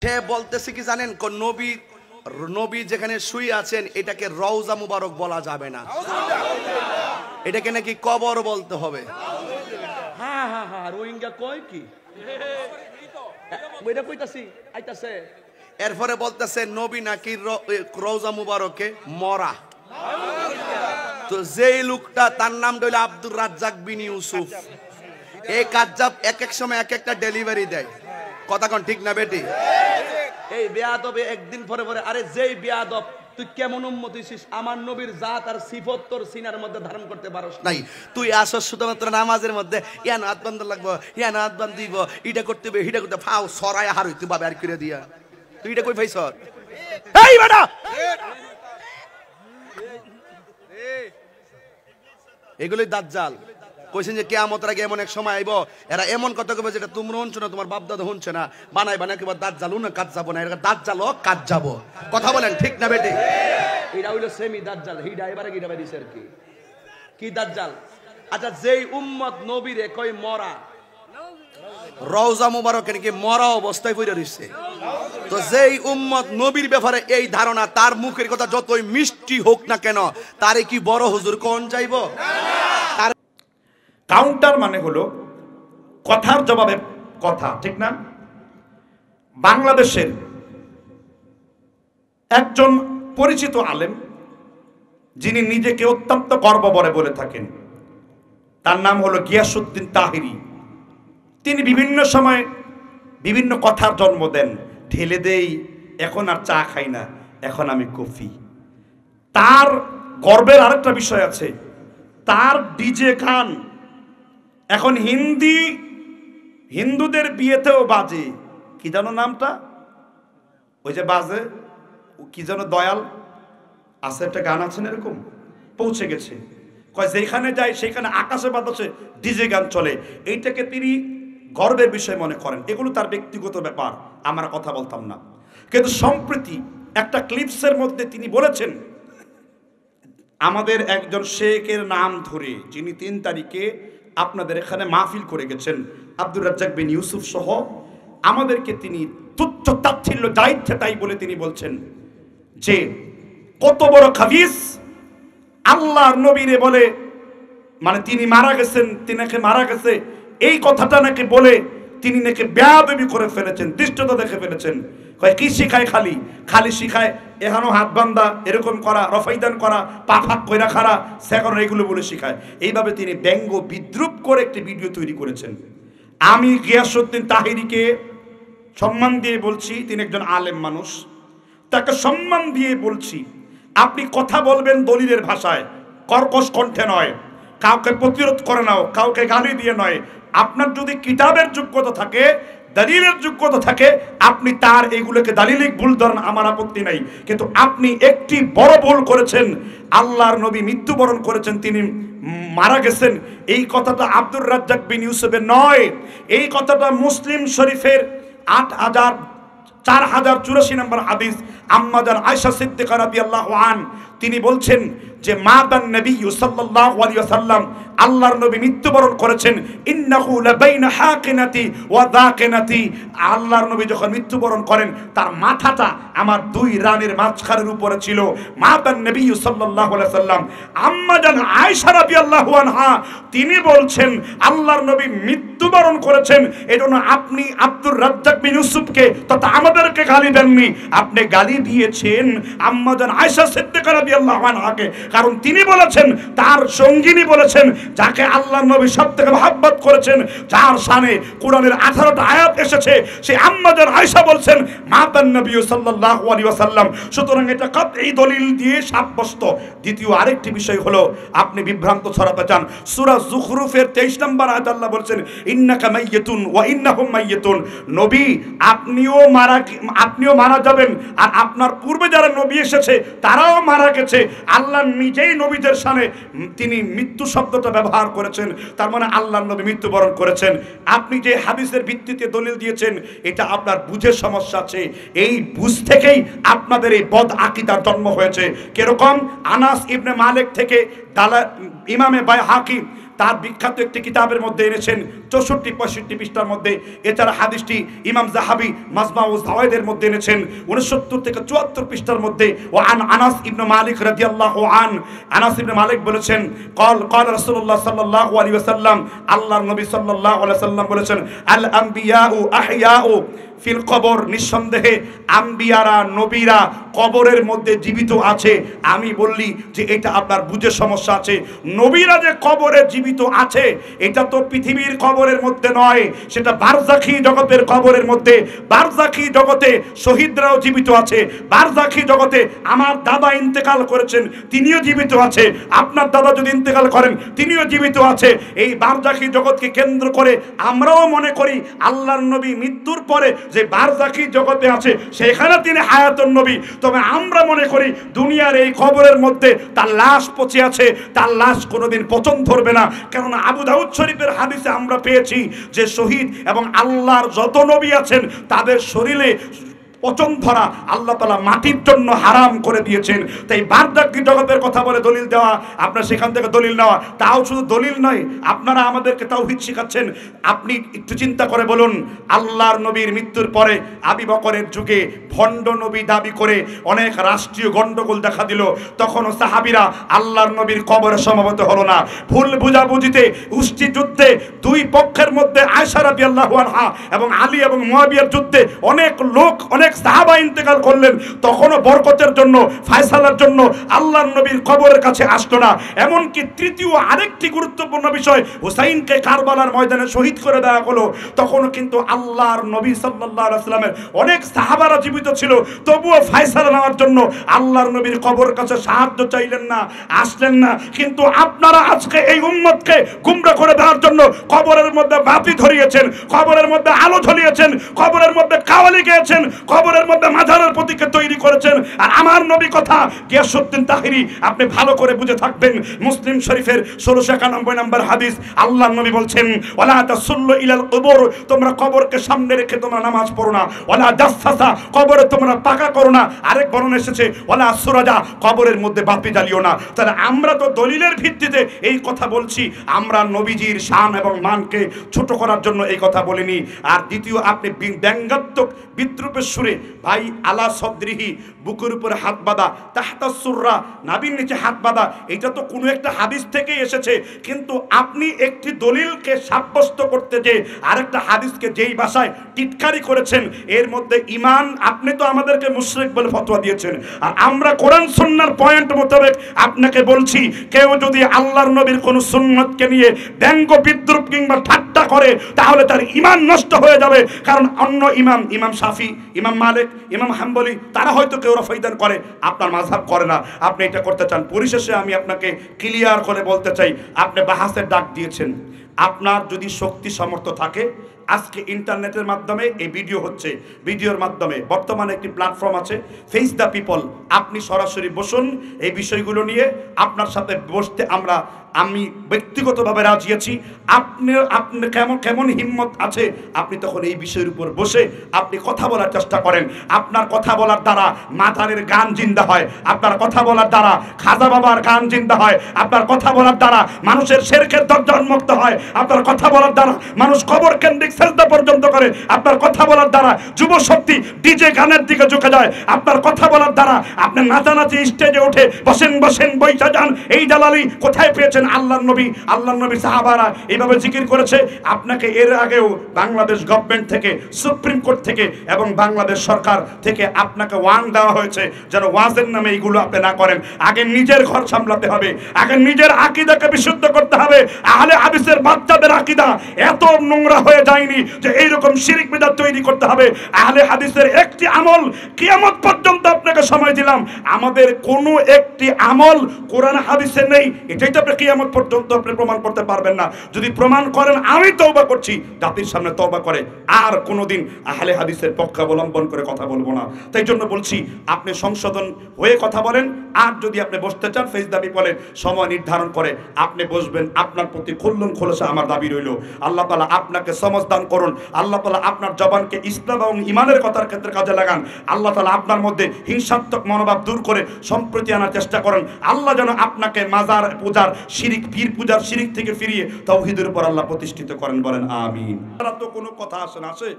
সে বলতেছে কি জানেন, নবী নবী যেখানে শুয়ে আছেন এটাকে রওজা মুবারক বলা যাবে না, এটাকে নাকি কবর বলতে হবে। হ্যাঁ হ্যাঁ হ্যাঁ, রোহিঙ্গা কয় কি ওইটা কইতাছি আইতাছে। এরপরে বলতেছে নবী নাকি রওজা মুবারকে মরা। তো যেই লোকটা, তার নাম হইল আব্দুর রাজ্জাক বিন ইউসুফ। এই কাজ্জাব এক এক সময় এক একটা ডেলিভারি দেয়, কথা কোন ঠিক না বেটি? এই বেয়াদবে একদিন পরে পরে, আরে যেই বেয়াদব তুই কেমন উম্মত হইছিস, আমার নবীর জাত আর সিফত তোর সিনার মধ্যে ধারণ করতে পারস নাই, তুই আসস শুধুমাত্র নামাজের মধ্যে ইয়ান হাত বান্ধ লাগবো, ইয়ান হাত বান্ধ দিব, এটা করতে হবে, হিটা করতে ফাও সরাই হার হইতে পাবে আর করে দিয়া, তুই এটা কই পাইছ? এই বেটা এগুলোই দাজ্জাল। কইছেন যে কিয়ামতের আগে এমন এক সময় আইব, এরা এমন কথা কইবে যেটা তোমরা শুনছো না, তোমার বাপ দাদা শুনছে না, বানাই বানাই কিবা দাজ্জাল না কাজ যাব না, এরা দাজ্জাল ও কাজ যাব। কথা বলেন ঠিক না বেটি? এটা হইলো সেমি দাজ্জাল, হিডা এবারে গিডা বাইছে আর কি কি দাজ্জাল। আচ্ছা, যেই উম্মত নবীরে কই মরা, রওজা মুবারকে নাকি মরা অবস্থায় পড়ে রইছে, তো যেই উম্মত নবীর ব্যাপারে এই ধারণা, তার মুখের কথা যতই মিষ্টি হোক না কেন, তারে কি বড় হুজুর কোন যাইব? কাউন্টার মানে হলো কথার জবাবে কথা, ঠিক না? বাংলাদেশের একজন পরিচিত আলেম, যিনি নিজেকে অত্যন্ত গর্বভরে বলে থাকেন, তার নাম হলো গিয়াসউদ্দিন তাহিরি। তিনি বিভিন্ন সময় বিভিন্ন কথার জন্ম দেন, ঢেলে দেই এখন আর চা খাই না, এখন আমি কফি। তার গর্বের আরেকটা বিষয় আছে, তার ডিজে গান এখন হিন্দুদের বিয়েতেও বাজে। কি যেন নামটা, ওই যে বাজে কি যেন, দয়াল আছে একটা গান আছেন এরকম, পৌঁছে গেছে, কয় যেখানে যায় সেখানে আকাশে বাতাসে ডিজে গান চলে। এইটাকে তিনি গর্বের বিষয় মনে করেন। এগুলো তার ব্যক্তিগত ব্যাপার, আমরা কথা বলতাম না। কিন্তু সম্প্রতি একটা ক্লিপসের মধ্যে তিনি বলেছেন, আমাদের একজন শেখের নাম ধরে, যিনি 3 তারিখে আপনাদের এখানে মাহফিল করে গেছেন, আব্দুর রাজ্জাক বিন ইউসুফ সহ, আমাদেরকে তিনি তুচ্ছ তাচ্ছিল্য দায়িত্বে তাই বলে তিনি বলছেন যে কত বড় খাবিস আল্লাহর নবীরে বলে, মানে তিনি মারা গেছেন, তিনি নাকি মারা গেছে এই কথাটা নাকি বলে তিনি নাকি বেয়াদবি করে ফেলেছেন, দৃষ্টতা দেখে ফেলেছেন। কয় কি শিখায়? খালি শিখায় এখানেও হাত বান্ধা, এরকম করা, রফাইদান করা, পা ফাঁক কইরা খারা, সেখানে এগুলো বলে শিখায়। এইভাবে তিনি ব্যঙ্গ বিদ্রুপ করে একটি ভিডিও তৈরি করেছেন। আমি গিয়াসউদ্দিন তাহিরিকে সম্মান দিয়ে বলছি, তিনি একজন আলেম মানুষ, তাকে সম্মান দিয়ে বলছি, আপনি কথা বলবেন দলিলের ভাষায়, কর্কশ কণ্ঠে নয়, কাউকে প্রতিরোধ করে নাও, কাউকে গালি দিয়ে নয়। আপনার যদি কিতাবের যোগ্যতা থাকে, দলিলের যোগ্যতা থাকে, আপনি তার এগুলোকে দালিলিক ভুল ধরেন, আমার আপত্তি নাই। কিন্তু আপনি একটি বড় ভুল করেছেন, আল্লাহর নবী মৃত্যুবরণ করেছেন, তিনি মারা গেছেন। এই কথাটা আব্দুর রাজ্জাক বিন ইউসুফের নয়, এই কথাটা মুসলিম শরীফের 4084 নম্বর হাদিস, আম্মা জান আয়েশা সিদ্দিকা রাদিয়াল্লাহু আন, তিনি বলছেন যে মাদান নবী সাল্লাল্লাহু আলাইহি ওয়াসাল্লাম, আল্লাহর নবী মৃত্যুবরণ করেছেন, ইন্নাহু লাবাইনা হাকিনাতি ওয়া দাকিনাতি, আল্লাহর নবী যখন মৃত্যুবরণ করেন তার মাথাটা আমার 2 রানের মাঝখানের উপরে ছিল। মাদান নবী সাল্লাল্লাহু আলাইহি ওয়াসাল্লাম, আম্মা জান আয়েশা রাদিয়াল্লাহু আনহা তিনি বলছেন আল্লাহর নবী মৃত্যুবরণ করেছেন, এজন্য আপনি আব্দুর রাজ্জাক বিন ইউসুফকে তথা আমাদেরকে গালি দেননি, আপনি গালি দিয়েছেন আম্মা জান আয়েশা সিদ্দিকা রাদিয়াল্লাহু আনহাকে। কারণ তিনি বলেছেন, তার সঙ্গিনী বলেছেন, যাকে আল্লাহর নবী সবথেকে মহব্বত করেছেন, যার শানে কোরআনের 18টা আয়াত এসেছে, সেই আম্মা জান আয়েশা বলছেন মাতান নবী সাল্লাল্লাহু আলাইহি ওয়াসাল্লাম। সুতরাং এটা কতই দলিল দিয়ে সাব্যস্ত। দ্বিতীয় আরেকটি বিষয় হলো, আপনি বিভ্রান্ত ছড়াতে চান, সূরা যুখরুফের 23 নম্বর আয়াত আল্লাহ বলছেন ইন্নাকা মাইয়াতুন ওয়া ইন্নাহুম মাইয়াতুন, নবী আপনিও মারা যাবেন, আর আপনার পূর্বে যারা নবী এসেছে তারাও মারা গেছে। আল্লাহ নিজেই নবীদের শানে তিনি মৃত্যু শব্দটা ব্যবহার করেছেন, তার মানে আল্লাহর নবী মৃত্যুবরণ করেছেন। আপনি যে হাদিসের ভিত্তিতে দলিল দিয়েছেন, এটা আপনার বুঝের সমস্যা আছে। এই বুঝ থেকেই আপনাদের এই বদ আকীদার জন্ম হয়েছে। কিরকম? আনাস ইবনে মালিক থেকে ইমামে বাইহাকি তার বিখ্যাত একটি কিতাবের মধ্যে এনেছেন 64-65 পৃষ্ঠার মধ্যে। এছাড়া হাদিসটি ইমাম যাহাবী মাজমাউজ যাওয়ায়েদের মধ্যে এনেছেন 69 থেকে 74 পৃষ্ঠার মধ্যে। ও আনাস ইবনে মালিক রাদিয়াল্লাহু আন, আনাস ইবনে মালিক বলেছেন قال রাসূলুল্লাহ সাল্লাল্লাহু আলাইহি ওয়াসাল্লাম, আল্লাহর নবী সাল্লাল্লাহু আলাইহি ওয়াসাল্লাম বলেছেন আল আম্বিয়াউ আহইয়াউ ফিল কবর, নিঃসন্দেহে আম্বিয়ারা নবীরা কবরের মধ্যে জীবিত আছে। আমি বললি যে এটা আপনার বুঝে সমস্যা আছে। নবীরা যে কবরে জীবিত আছে এটা তো পৃথিবীর কবরের মধ্যে নয়, সেটা বারজাখি জগতের কবরের মধ্যে। বারজাখি জগতে শহীদরাও জীবিত আছে, বারজাখি জগতে আমার দাদা ইন্তেকাল করেছেন তিনিও জীবিত আছে, আপনার দাদা যদি ইন্তেকাল করেন তিনিও জীবিত আছে। এই বারজাখি জগৎকে কেন্দ্র করে আমরাও মনে করি আল্লাহর নবী মৃত্যুর পরে যে বারজাখি জগতে আছে সেখানে তিনি হায়াতুন নবী। তবে আমরা মনে করি দুনিয়ার এই কবরের মধ্যে তার লাশ পচে আছে, তার লাশ কোনোদিন পচন ধরবে না। কারণ আবু দাউদ শরীফের হাদিসে আমরা পেয়েছি যে শহীদ এবং আল্লাহর যত নবী আছেন তাদের শরীরে পচন ধরা আল্লাহ তাআলা মাটির জন্য হারাম করে দিয়েছেন। তাই বারজাখি জগতের কথা বলে দলিল দেওয়া, আপনার সেখান থেকে দলিল নেওয়া, তাও শুধু দলিল নয়, আপনারা আমাদেরকে তাওহীদ শিখাচ্ছেন। আপনি একটু চিন্তা করে বলুন, আল্লাহর নবীর মৃত্যুর পরে আবু বকরের যুগে ভণ্ড নবী দাবি করে অনেক রাষ্ট্রীয় গন্ডগোল দেখা দিল। তখনও সাহাবীরা আল্লাহর নবীর কবরে সমবেত হলো না। ভুল বুঝাবুঝিতে উষ্টি যুদ্ধে দুই পক্ষের মধ্যে আয়েশা রাদিয়াল্লাহু আনহা এবং আলী এবং মুয়াবিয়ার যুদ্ধে অনেক লোক, অনেক সাহাবা ইন্তেকাল করলেন। তখনও বরকতের জন্য, ফয়সালার জন্য আল্লাহর নবীর কবরের কাছে আসলো না। এমনকি তৃতীয় আরেকটি গুরুত্বপূর্ণ বিষয়, হুসাইনকে কারবালার ময়দানে শহীদ করে দেওয়া হলো। তখনও কিন্তু আল্লাহর নবী সাল্লাল্লাহু আলাইহি ওয়াসাল্লামের অনেক সাহাবারা জীবিত ছিল, তবুও ফয়সালা নেওয়ার জন্য আল্লাহর নবীর কবরের কাছে সাহায্য চাইলেন না, আসলেন না। কিন্তু আপনারা আজকে এই উম্মতকে গুমরা করে দেওয়ার জন্য কবরের মধ্যে বাতি ধরিয়েছেন, কবরের মধ্যে আলো ঝলিয়েছেন, কবরের মধ্যে কাওয়ালি গেয়েছেন, কবরের মধ্যে মাজারের প্রতীকে তৈরি করেছেন। আর আমার নবী কথা গিয়াসউদ্দিন তাহিরি আপনি ভালো করে বুঝে থাকবেন। মুসলিম শরীফের 1691 নম্বর হাদিস, আল্লাহর নবী বলছেন ওয়ালা তাসুল্লু ইলাল কুবুর, তোমরা কবরকে সামনে রেখে তোমরা নামাজ পড়ো না। ওয়ালা জাসসাসা, কবরে তোমরা পাকা করো না। আরেক বর্ণনা এসেছে ওয়ালা সুরাজা, কবরের মধ্যে বাতি জ্বালিও না। তাহলে আমরা তো দলিলের ভিত্তিতে এই কথা বলছি, আমরা নবীজির শান এবং মানকে ছোট করার জন্য এই কথা বলিনি। আর দ্বিতীয়, আপনি ব্যঙ্গাত্মক বিদ্রুপের সুরে ভাই আলা সদরিহি, বুকের উপরে হাত বাঁধা, তাহতা সুররা, নাভির নিচে হাত বাঁধা, এটা তো কোনো একটা হাদিস থেকেই এসেছে। কিন্তু আপনি একটি দলিলকে সাব্যস্ত করতে যে আরেকটা হাদিসকে যেই ভাষায় টিটকারি করেছেন, এর মধ্যে ঈমান, আপনি তো আমাদেরকে মুশরিক বলে ফতোয়া দিয়েছেন। আর আমরা কোরআন সুন্নাহর পয়েন্ট মোতাবেক আপনাকে বলছি, কেউ যদি আল্লাহর নবীর কোন সুন্নাতকে নিয়ে ব্যঙ্গ বিদ্রুপ কিংবা ঠাট্টা করে তাহলে তার ঈমান নষ্ট হয়ে যাবে। কারণ অন্য ইমাম, ইমাম শাফি, ইমাম মালিক, ইমাম হাম্বলি, তারা হয়তো কেউ রফাইদান করে, আপনার মাযহাব করে না, আপনি এটা করতে চান। পরিশেষে আমি আপনাকে ক্লিয়ার করে বলতে চাই, আপনি বাহাসের ডাক দিয়েছেন, আপনার যদি শক্তি সামর্থ্য থাকে, আজকে ইন্টারনেটের মাধ্যমে এই ভিডিও হচ্ছে, ভিডিওর মাধ্যমে বর্তমানে একটি প্ল্যাটফর্ম আছে ফেস দ্য পিপল, আপনি সরাসরি বসুন এই বিষয়গুলো নিয়ে। আপনার সাথে বসতে আমি ব্যক্তিগতভাবে রাজি আছি। আপনি কেমন হিম্মত আছে, আপনি তখন এই বিষয়ের উপর বসে আপনি কথা বলার চেষ্টা করেন। আপনার কথা বলার দ্বারা মাজারের গান জিন্দা হয়, আপনার কথা বলার দ্বারা খাজা বাবার গান জিন্দা হয়, আপনার কথা বলার দ্বারা মানুষের শিরকের দরজা উন্মুক্ত হয়, আপনার কথা বলার দ্বারা মানুষ কবর কেন্দ্রিক সেজদা পর্যন্ত করে, আপনার কথা বলার দ্বারা যুব শক্তি ডিজে গানের দিকে ঝুঁকে যায়, আপনার কথা বলার দ্বারা আপনি নাচানাচি স্টেজে উঠে বসেন বৈঠা যান। এই জালালি কোথায় পেয়েছেন? আল্লাহর নবী সাহাবারা এইভাবে জিকির করেছে। আপনাকে এর আগেও বাংলাদেশ গভর্নমেন্ট থেকে, সুপ্রিম কোর্ট থেকে এবং বাংলাদেশ সরকার থেকে আপনাকে ওয়ার্ন দেওয়া হয়েছে যেন ওয়াজের নামে এইগুলো আপনি না করেন। আগে নিজের ঘর সামলাতে হবে, আগে নিজের আকীদাকে বিশুদ্ধ করতে হবে। আহলে হাদিসের বাচ্চাদের আকীদা এত নোংরা হয়ে যায়নি যে এইরকম শিরক বিদআত তৈরি করতে হবে। আহলে হাদিসের একটি আমল কিয়ামত পর্যন্ত আপনাকে সময় দিলাম, আমাদের কোনো একটি আমল কোরআন হাদিসে নেই, এটাই তো আপনি কিয়ামত পর্যন্ত আপনি প্রমাণ করতে পারবেন না। যদি প্রমাণ করেন আমি তওবা করছি, জাতির সামনে তওবা করে আর কোনোদিন আহলে হাদিসের পক্ষে অবলম্বন করে কথা বলবো না। তাই জন্য বলছি, আপনি সংশোধন হয়ে কথা বলেন। আর যদি আপনি বসতে চান ফেস দাবি বলেন, সময় নির্ধারণ করে আপনি বসবেন। আপনার প্রতি খুল্লুন খোলসা আমার দাবি রইল। আল্লাহ তাআলা আপনাকে সমঝদার দান করুন। আল্লাহ তাআলা আপনার জবানকে ইসলাম এবং ঈমানের কথার ক্ষেত্রে কাজে লাগান। আল্লাহ তাআলা আপনার মধ্যে হিংসাত্মক মনোভাব দূর করে সম্প্রীতি আনার চেষ্টা করেন। আল্লাহ যেন আপনাকে মাজার পূজার শিরিক, পীর পূজার শিরিক থেকে ফিরিয়ে তাওহীদের উপর আল্লাহ প্রতিষ্ঠিত করেন, বলেন আমিন। তারা তো কোনো কথা আসে না, আসে?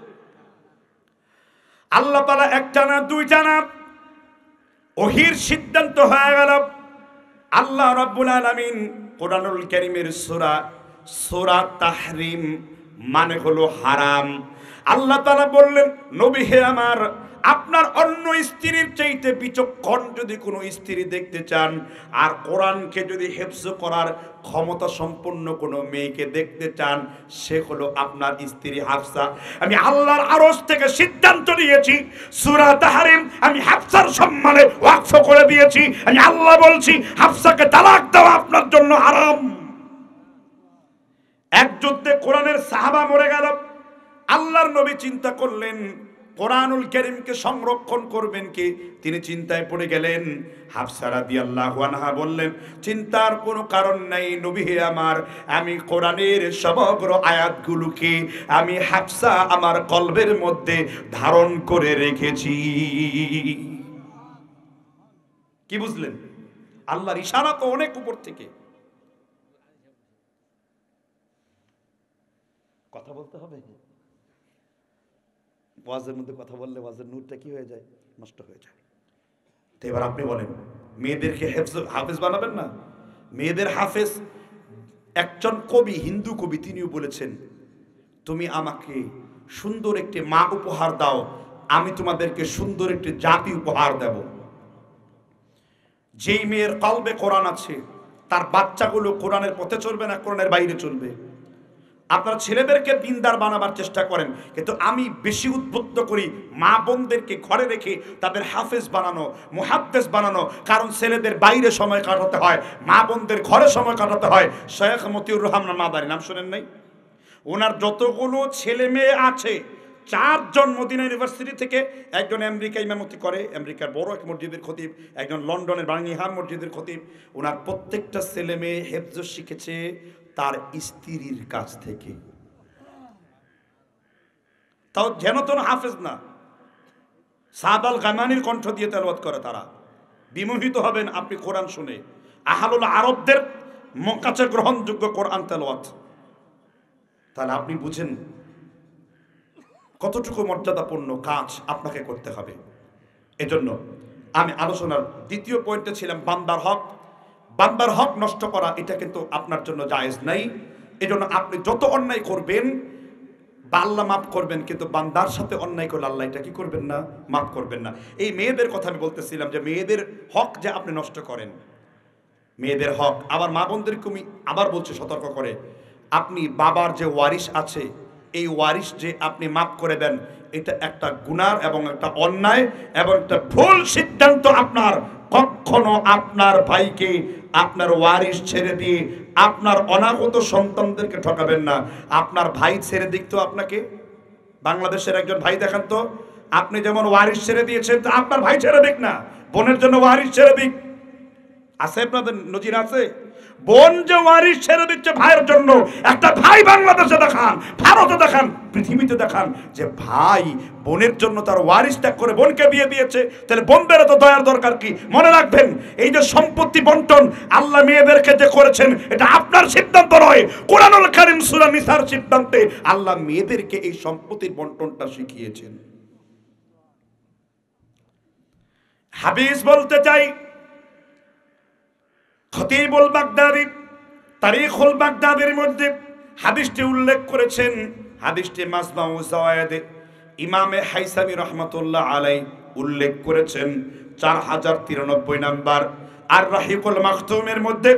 আল্লাহ তাআলা একটা না দুইটা না, ওহির সিদ্ধান্ত হয়ে গেল। আল্লাহ রাব্বুল আলামিন কোরআনুল কারীমের সূরা তাহরিম মানে হলো হারাম। আল্লাহ তাআলা বললেন, নবী হে আমার, আপনার অন্য স্ত্রীর চাইতে বিচক্ষণ যদি কোনো স্ত্রী দেখতে চান, আর কোরআনকে যদি হেফজ করার ক্ষমতা সম্পন্ন কোনো মেয়েকে দেখতে চান, সে হলো আপনার স্ত্রী হাফসা। আমি আল্লাহর আরশ থেকে সিদ্ধান্ত নিয়েছি, সূরা তাহরিম আমি হাফসার সম্মানে ওয়াকফ করে দিয়েছি। আমি আল্লাহ বলছি, হাফসাকে তালাক দেওয়া আপনার জন্য হারাম। এক যুদ্ধে কোরআনের সাহাবা মরে গেল। আল্লাহর নবী চিন্তা করলেন, কোরআনুল কারীমকে সংরক্ষণ করবেন কে? তিনি চিন্তায় পড়ে গেলেন। হাফসা রাদিয়াল্লাহু আনহা বললেন, চিন্তার কোনো কারণ নাই নবী হে আমার, আমি কোরআনের সমগ্র আয়াতগুলোকে আমি হাফসা আমার কলবের মধ্যে ধারণ করে রেখেছি। কি বুঝলেন? আল্লাহর ইশারা তো অনেক উপর থেকে। কথা বলতে হবে, ওয়াজের মধ্যে কথা বললে ওয়াজের নূরটা কি হয়ে যায়? নষ্ট হয়ে যায়। তো এবার আপনি বলেন, মেয়েদেরকে হাফেজ বানাবেন না? মেয়েদের হাফেজ একজন কবি, হিন্দু কবি, তিনিও বলেছেন, তুমি আমাকে সুন্দর একটি মা উপহার দাও, আমি তোমাদেরকে সুন্দর একটি জাতি উপহার দেব। যেই মেয়ের কলবে কোরআন আছে, তার বাচ্চাগুলো কোরআনের পথে চলবে না, কোরআনের বাইরে চলবে। আপনারা ছেলেদেরকে দিনদার বানাবার চেষ্টা করেন, কিন্তু আমি বেশি উদ্বুদ্ধ করি মা বোনদেরকে ঘরে রেখে তাদের হাফেজ বানানো, মুহাদ্দিস বানানো। কারণ ছেলেদের বাইরে সময় কাটাতে হয়, মা বোনদের ঘরে সময় কাটাতে হয়। শেখ মতিউর রহমান মাদানী নাম শুনেন নাই? ওনার যতগুলো ছেলে মেয়ে আছে, 4 জন মদিনা ইউনিভার্সিটি থেকে, একজন আমেরিকা ইমামতি করে, আমেরিকার বড় এক মসজিদের খতিব, একজন লন্ডনের বার্মিংহাম মসজিদের খতিব। ওনার প্রত্যেকটা ছেলে মেয়ে হেফজ শিখেছে তার স্ত্রীর কাছ থেকে। তাও যেন তেন হাফেজ না, সাদ আল গামানির কণ্ঠ দিয়ে তেলাওয়াত করে তারা। বিমোহিত হবেন আপনি কোরআন শুনে। আহলুল আরবদের কাছে গ্রহণযোগ্য কোরআন তেলাওয়াত। তাহলে আপনি বুঝেন কতটুকু মর্যাদাপূর্ণ কাজ আপনাকে করতে হবে। এজন্য আমি আলোচনার দ্বিতীয় পয়েন্টে ছিলাম বান্দার হক। বান্দার হক নষ্ট করা এটা কিন্তু আপনার জন্য জায়েজ নাই। এজন্য আপনি যত অন্যায় করবেন বা আল্লাহ মাফ করবেন, কিন্তু বান্দার সাথে অন্যায় করলে আল্লাহ এটা কি করবেন না? মাফ করবেন না। এই মেয়েদের কথা আমি বলতেছিলাম যে মেয়েদের হক যে আপনি নষ্ট করেন, মেয়েদের হক। আবার মা বোনদেরকে আমি আবার বলছি সতর্ক করে, আপনি বাবার যে ওয়ারিশ আছে, এই ওয়ারিশ যে আপনি মাফ করে দেন, এটা একটা গুনাহ এবং একটা অন্যায় এবং একটা ভুল সিদ্ধান্ত আপনার। কখনো আপনার ভাইকে আপনার ওয়ারিশ ছেড়ে দিয়ে আপনার অনাগত সন্তানদেরকে ঠকাবেন না। আপনার ভাই ছেড়ে দিক তো আপনাকে। বাংলাদেশের একজন ভাই দেখান তো, আপনি যেমন ওয়ারিশ ছেড়ে দিয়েছেন, তো আপনার ভাই ছেড়ে দিক না, বোনের জন্য ওয়ারিশ ছেড়ে দিক। আছে আপনাদের নজির আছে? বোন যে ওয়ারিশ ছেড়ে দিচ্ছে ভাইয়ের জন্য, একটা ভাই বাংলাদেশে দেখান, ভারতে দেখান, পৃথিবীতে দেখান যে ভাই বোনের জন্য তার ওয়ারিশ ত্যাগ করে বোনকে বিয়ে দিয়েছে। তাহলে বোনদের তো দয়ার দরকার কি? মনে রাখবেন, এই যে সম্পত্তি বন্টন আল্লাহ মেয়েদেরকে যে করেছেন, এটা আপনার সিদ্ধান্ত নয়। কোরআনুল কারীম সূরা নিসার সিদ্ধান্তে আল্লাহ মেয়েদেরকে এই সম্পত্তির বন্টনটা শিখিয়েছেন। হাদিস বলতে চাই, খতিবুল বাগদাদি তারিখুল বাগদাদির মধ্যে হাদিসটি উল্লেখ করেছেন। হাদিসটি মাজমাউ যাওয়ায়েদে ইমামে হাইসামি রাহমাতুল্লাহ আলাইহি উল্লেখ করেছেন 4093 নাম্বার। আর রাহিকুল মাখতুমের মধ্যে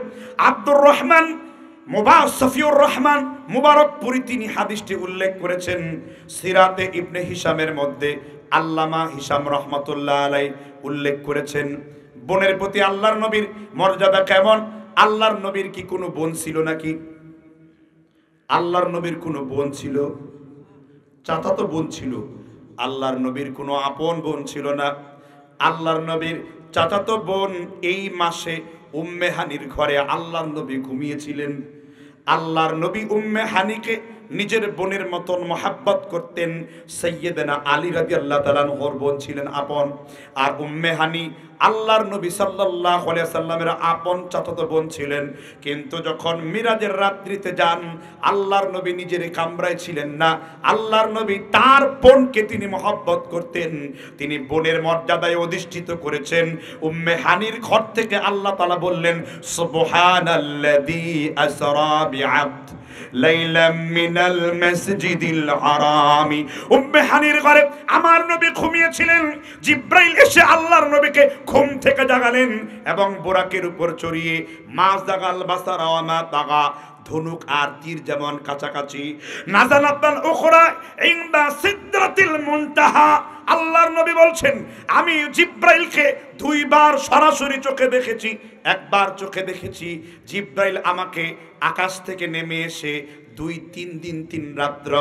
আব্দুর রহমান সফিউর রহমান মুবারকপুরি তিনি হাদিসটি উল্লেখ করেছেন। সিরাতে ইবনে হিশামের মধ্যে আল্লামা হিশাম রাহমাতুল্লাহ আলাইহি উল্লেখ করেছেন। বোনের প্রতি আল্লাহর নবীর মর্যাদা কেমন? আল্লাহর নবীর কি কোনো বোন ছিল নাকি? আল্লাহর নবীর কোনো বোন ছিল? চাচাতো বোন ছিল। আল্লাহর নবীর কোনো আপন বোন ছিল না। আল্লাহর নবীর চাচাতো বোন এই মাসে উম্মে হানির ঘরে আল্লাহর নবী ঘুমিয়েছিলেন। আল্লাহর নবী উম্মে হানিকে নিজের বোনের মতন মহাব্বত করতেন। সাইয়্যিদানা আলী রাদিয়াল্লাহু তাআলা আনহুর বোন ছিলেন আপন। আর উম্মে হানি আল্লাহর নবী সাল্লাল্লাহু আলাইহি সাল্লামের আপন চাচাতো বোন ছিলেন। কিন্তু যখন মিরাজের রাত্রিতে যান, আল্লাহর নবী নিজের কামরায় ছিলেন না, আল্লাহর নবী তার বোনকে তিনি মহব্বত করতেন, তিনি বোনের মর্যাদায় অধিষ্ঠিত করেছেন। উম্মে হানির ঘর থেকে আল্লাহ তাআলা বললেন, সুবহানাল্লাযী আসরা বিআবদ লাইলাম মিনাল মসজিদিল হারামি। উম্মে হানির ঘরে আমার নবী ঘুমিয়েছিলেন, জিব্রাইল এসে আল্লাহর নবীকে ঘুম থেকে জাগালেন এবং বোরাকের উপর চড়িয়ে মাস দাগাল বাসারা ওয়া মা তাগা, ধনুক আর তীর যেমন কাছাকাছি, নাজালাতাল উখরা ইনদা সিদরাতিল মুনতাহা। আল্লাহর নবী বলছেন, আমি জিব্রাইলকে দুইবার সরাসরি চোখে দেখেছি। একবার চোখে দেখেছি জিব্রাইল আমাকে আকাশ থেকে নেমে এসে 2-3 দিন 3 রাত্র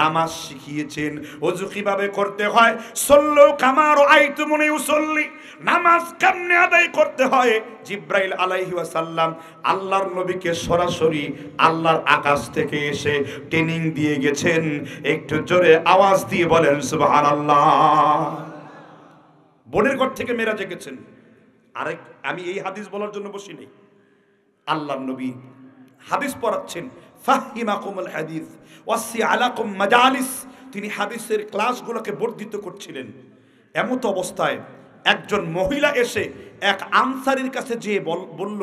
নামাজ শিখিয়েছেন, ওযু কিভাবে করতে হয়, সল্লু কামা রাআইতুমুনি উসাল্লি, নামাজ কেমনে আদায় করতে হয়। জিব্রাইল আলাইহি ওয়াসাল্লাম আল্লাহর নবীকে সরাসরি আল্লাহর আকাশ থেকে এসে ট্রেনিং দিয়ে গেছেন। একটু জোরে আওয়াজ দিয়ে বলেন সুবহানাল্লাহ। বোনের ঘর থেকে মেরাজে গেছেন। আরেক, আমি এই হাদিস বলার জন্য বসি নাই, আল্লাহর নবী হাদিস পড়াচ্ছেন, ফাহিমাকুমুল হাদিস ওয়াসিআলাকুম মাজালিস, তিনি হাদিসের ক্লাসগুলোকে বর্ধিত করছিলেন। এমত অবস্থায় একজন মহিলা এসে এক আনসারীর কাছে যেয়ে বলল,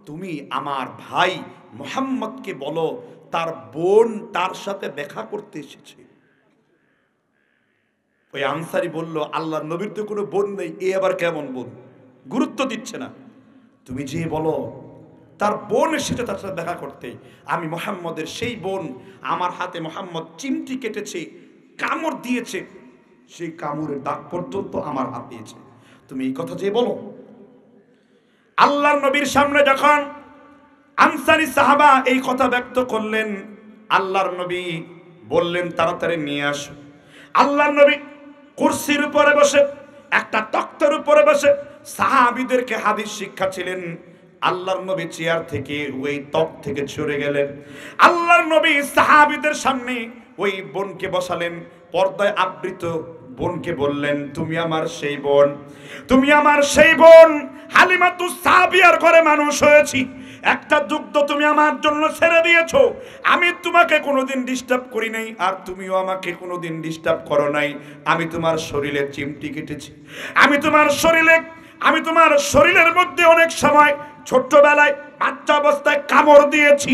তুমি আমার ভাই মুহাম্মদকে বলো তার বোন তার সাথে দেখা করতে এসেছে। ওই আনসারী বলল, আল্লাহর নবীর তো কোনো বোন নেই, এ আবার কেমন বোন, গুরুত্ব দিচ্ছে না। তুমি যে বলো তার বোন এসেছে তার সাথে দেখা করতে, আমি মুহাম্মদের সেই বোন, আমার হাতে মুহাম্মদ চিমটি কেটেছে, কামড় দিয়েছে, সেই কামড়ের দাগ পর্যন্ত আমার হাত দিয়েছে, তুমি এই কথা যে বলো। আল্লাহর নবীর সামনে যখন আনসারী সাহাবা এই কথা ব্যক্ত করলেন, আল্লাহর নবী বললেন, তাড়াতাড়ি নিয়ে আসো। আল্লাহর নবী কুরসির উপরে বসে, একটা তক্তের উপরে বসে সাহাবীদেরকে হাদিস শিক্ষাছিলেন। আল্লাহর নবী চেয়ার থেকে ওই তক থেকে সরে গেলেন। আল্লাহর নবী সাহাবীদের সামনে ওই বোনকে বসালেন, পর্দায় আবৃত বোনকে বললেন, তুমি আমার সেই বোন, তুমি আমার সেই বোন হালিমাতুস সাবিয়ার ঘরে মানুষ হয়েছি, একটা দুগ্ধ তুমি আমার জন্য ছেড়ে দিয়েছো, আমি তোমাকে কোনোদিন ডিস্টার্ব করি নাই, আর তুমিও আমাকে কোনোদিন ডিস্টার্ব করো নাই। আমি তোমার শরীরে চিমটি কেটেছি, আমি তোমার শরীরের মধ্যে অনেক সময় ছোট্টবেলায় বাচ্চা অবস্থায় কামড় দিয়েছি।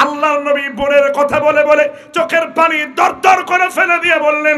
আল্লাহর নবী বোনের কথা বলে বলে চোখের পানি দরদর করে ফেলে দিয়ে বললেন,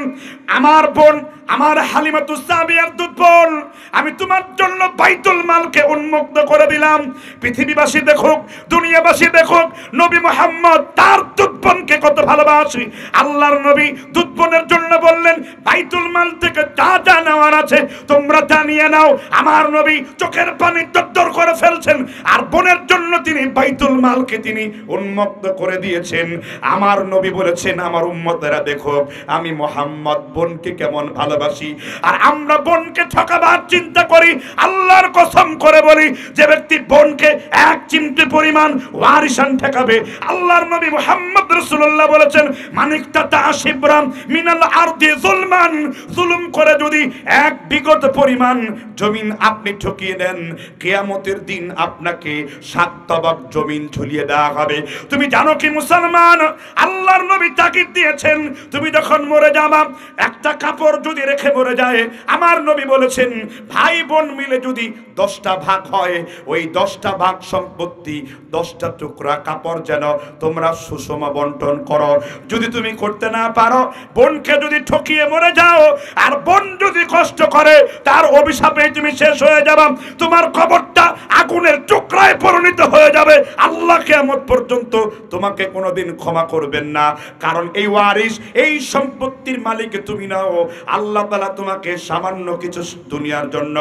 আমার বোন, আমার হালিমাতুস সাবিয়ার দুধ বোন, আমি তোমার জন্য বাইতুল মালকে উন্মুক্ত করে দিলাম। পৃথিবীবাসী দেখুক, দুনিয়াবাসী দেখুক, নবী মুহাম্মদ তার দুধ বোনকে কত ভালোবাসি। আল্লাহর নবী দুধ বোনের জন্য বললেন, বাইতুল মাল থেকে যা যা নেওয়ার আছে তোমরা তা নিয়ে নাও। আমার নবী চোখের পানি দরদর করে ফেলছেন, আর বোনের জন্য তিনি বাইতুল মালকে তিনি উন্মুক্ত করে দিয়েছেন। আমার নবী বলেছেন, আমার উম্মতেরা দেখো আমি মুহাম্মদ বোনকে কেমন ভালোবাসি। আর আমরা বোনকে ঠকাবার চিন্তা করি, আল্লাহর কসম করে বলি, যে ব্যক্তি বোনকে এক চিমটি পরিমাণ ওয়ারিসান ঠকাবে, আল্লাহর নবী মুহাম্মদ রাসূলুল্লাহ বলেছেন, মানিকতা তাশিবরাম মিনাল আরদি যুলমান, জুলুম করে যদি এক বিগত পরিমাণ জমিন আপনি ঠকিয়ে নেন, কিয়ামতের দিন আপনাকে 7 তবাক জমিন ঝুলিয়ে দেওয়া হবে। তুমি জানো কি মুসলমান, আল্লাহর নবী তাকিদ দিয়েছেন, তুমি যখন মরে যাবা একটা কাপড় যদি রেখে মরে যায়, আমার নবী বলেছেন ভাই বোন মিলে যদি 10টা ভাগ হয়, ওই 10টা ভাগ সম্পত্তি 10টা টুকরা কাপড় যেন তোমরা সুষম বন্টন করো। যদি তুমি করতে না পারো, বোনকে যদি ঠকিয়ে মরে যাও, আর বোন যদি কষ্ট করে, তার অভিশাপে তুমি শেষ হয়ে যাবা, তোমার কবরটা আগুনের টুকরায় পরিণত হয়ে যাবে। আল্লাহ কিয়ামত পর্যন্ত তোমাকে কোনোদিন ক্ষমা করবেন না, কারণ এই ওয়ারিস, এই সম্পত্তির মালিক তুমি নাও। আল্লাহ তাআলা তোমাকে সামান্য কিছু দুনিয়ার জন্য,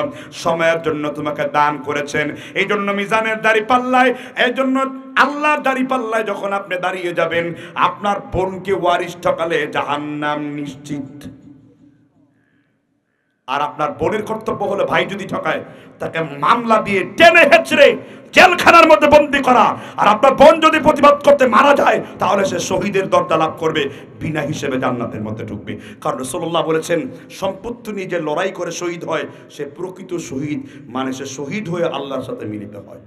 সময়ের জন্য তোমাকে দান করেছেন। এই জন্য মিজানের দাড়ি পাল্লায়, এই জন্য আল্লাহর দাড়ি পাল্লায় যখন আপনি দাঁড়িয়ে যাবেন, আপনার বোনকে ওয়ারিস ঠকালে জাহান্নাম নিশ্চিত। আর আপনার বোনের কর্তব্য হলো ভাই যদি ঠকায় তাকে মামলা দিয়ে টেনে হেঁচড়ে জেলখানার মধ্যে বন্দী করা। আর আপনার বোন যদি প্রতিবাদ করতে মারা যায় তাহলে সে শহীদের দরজা লাভ করবে, বিনা হিসেবে জান্নাতের মধ্যে ঢুকবে। কারণ রাসূলুল্লাহ বলেছেন সম্পত্তি নিয়ে যে লড়াই করে শহীদ হয় সে প্রকৃত শহীদ, মানে সে শহীদ হয়ে আল্লাহর সাথে মিলিত হয়।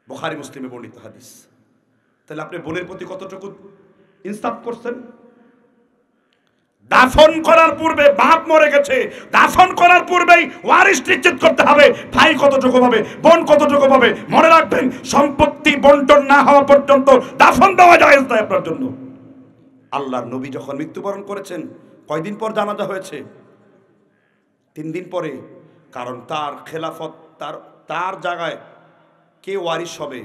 বুখারী মুসলিমে বর্ণিত হাদিস। তাহলে আপনি বোনের প্রতি কতটুকু ইনসাফ করছেন? দাফন করার পূর্বে, বাপ মরে গেছে, দাফন করার পূর্বেই ওয়ারিশ নিশ্চিত করতে হবে ভাই কতটুকু পাবে, বোন কতটুকু পাবে। মনে রাখবেন সম্পত্তি বন্টন না হওয়া পর্যন্ত দাফন দেওয়া জায়েজ নয় আপনার জন্য। আল্লাহর নবী যখন মৃত্যুবরণ করেছেন কয়দিন পর জানাজা হয়েছে? 3 দিন পরে। কারণ তার খেলাফত, তার জায়গায় কে ওয়ারিশ হবে?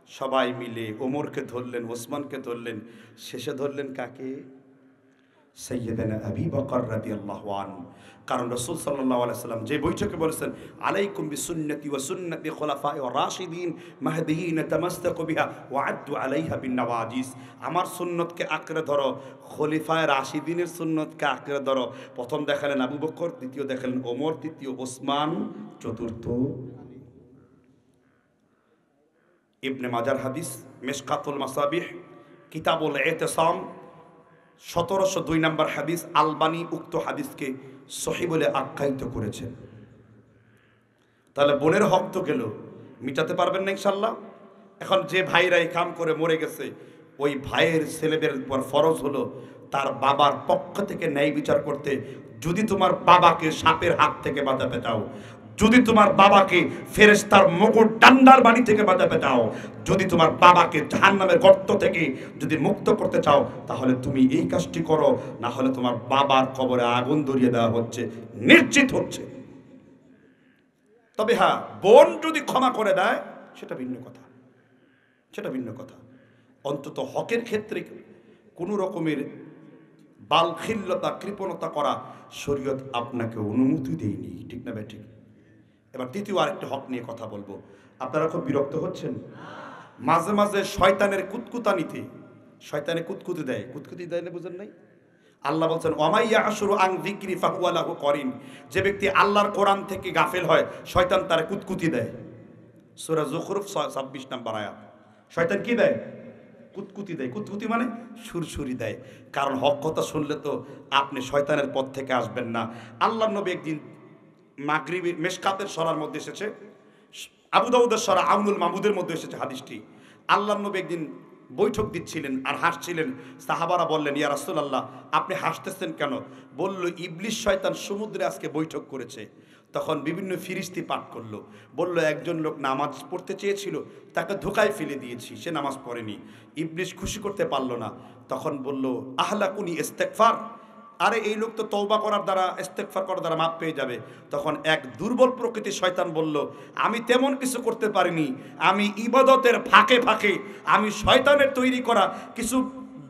সবাই মিলে ওমরকে ধরলেন, ওসমানকে ধরলেন, শেষে ধরলেন কাকে? সাইয়্যিদানা আবী বকর রাদিয়াল্লাহু আনহু। কারণ রাসূল সাল্লাল্লাহু আলাইহি সাল্লাম যে বৈঠকে বলেছেন আলাইকুম বিসুন্নতি ওয়া সুন্নতি খুলাফায়ে রাশিদিন মাহদিয়িন তামাসসাকু বিহা ওয়া আদ্দু আলাইহা বিন্নাওয়াজিস। আমার সুন্নতকে আঁকড়ে ধরো, খলিফায়ে রাশিদিনের সুন্নতকে আঁকড়ে ধরো। প্রথম দেখালেন আবু বকর, দ্বিতীয় দেখালেন ওমর, তৃতীয় ওসমান, চতুর্থ ইবনে মাজার হাদিস, মিশকাতুল মাসাবিহ, কিতাবুল ইতিসাম, 1702 নম্বর হাদিস। আলবানী উক্ত হাদিসকে সহিহ বলে আখ্যায়িত করেছেন। তাহলে বোনের হক তো গেল, মিটাতে পারবেন না ইনশাআল্লাহ। এখন যে ভাইরা এই কাম করে মরে গেছে ওই ভাইয়ের ছেলেদের উপর ফরজ হলো তার বাবার পক্ষ থেকে ন্যায় বিচার করতে। যদি তোমার বাবাকে সাপের হাত থেকে বাঁচাতে চাও, যদি তোমার বাবাকে ফেরেশতার মুকুট ডান্ডার বাড়ি থেকে বাঁচাতে চাও, যদি তোমার বাবাকে জাহান্নামের গর্ত থেকে যদি মুক্ত করতে চাও, তাহলে তুমি এই কাজটি করো, না হলে তোমার বাবার কবরে আগুন ধরিয়ে দেওয়া হচ্ছে, নিশ্চিত হচ্ছে। তবে হ্যাঁ, বোন যদি ক্ষমা করে দেয় সেটা ভিন্ন কথা, সেটা ভিন্ন কথা। অন্তত হকের ক্ষেত্রে কোনো রকমের বালখিল্যতা, কৃপণতা করা শরীয়ত আপনাকে অনুমতি দেয়নি, ঠিক না ভাই? ঠিক। এবার দ্বিতীয় আরেকটা হক নিয়ে কথা বলবো। আপনারা খুব বিরক্ত হচ্ছেন? মাঝে মাঝে শয়তানের কুতকুতানিতে, শয়তানে কুতকুতি দেয়, কুতকুতি দেয় না, বুঝেন নাই? আল্লাহ বলছেন ওয়ামাইয়া আশুরু আন যিকরি ফাহুয়া লাহু করিন। যে ব্যক্তি আল্লাহর কোরআন থেকে গাফেল হয় শয়তান তার কুতকুতি দেয়। সূরা যুখরুফ 26 নম্বর আয়াত। শয়তান কি দেয়? কুতকুতি দেয়। কুতকুতি মানে সুরসুরি দেয়। কারণ হক কথা শুনলে তো আপনি শয়তানের পথ থেকে আসবেন না। আল্লাহর নবী একদিন মাগরিবি মিশকাতের সরার মধ্যে এসেছে, আবু দাউদের সরা আউনুল মাহমুদের মধ্যে এসেছে হাদিসটি। আল্লাহর নবী একদিন বৈঠক দিচ্ছিলেন আর হাসছিলেন। সাহাবারা বললেন ইয়া রাসূলুল্লাহ আপনি হাসতেছেন কেন? বলল ইবলিস শয়তান সমুদ্রে আজকে বৈঠক করেছে। তখন বিভিন্ন ফিরিস্তি পাঠ করলো, বলল একজন লোক নামাজ পড়তে চেয়েছিল, তাকে ধোকায় ফেলে দিয়েছি, সে নামাজ পড়েনি। ইবলিস খুশি করতে পারলো না। তখন বলল আহলাকুনি ইস্তেগফার, আরে এই লোক তো তওবা করার দ্বারা, ইস্তেগফার করার দ্বারা মাপ পেয়ে যাবে। তখন এক দুর্বল প্রকৃতির শয়তান বলল আমি তেমন কিছু করতে পারিনি, আমি ইবাদতের ফাঁকে ফাঁকে আমি শয়তানের তৈরি করা কিছু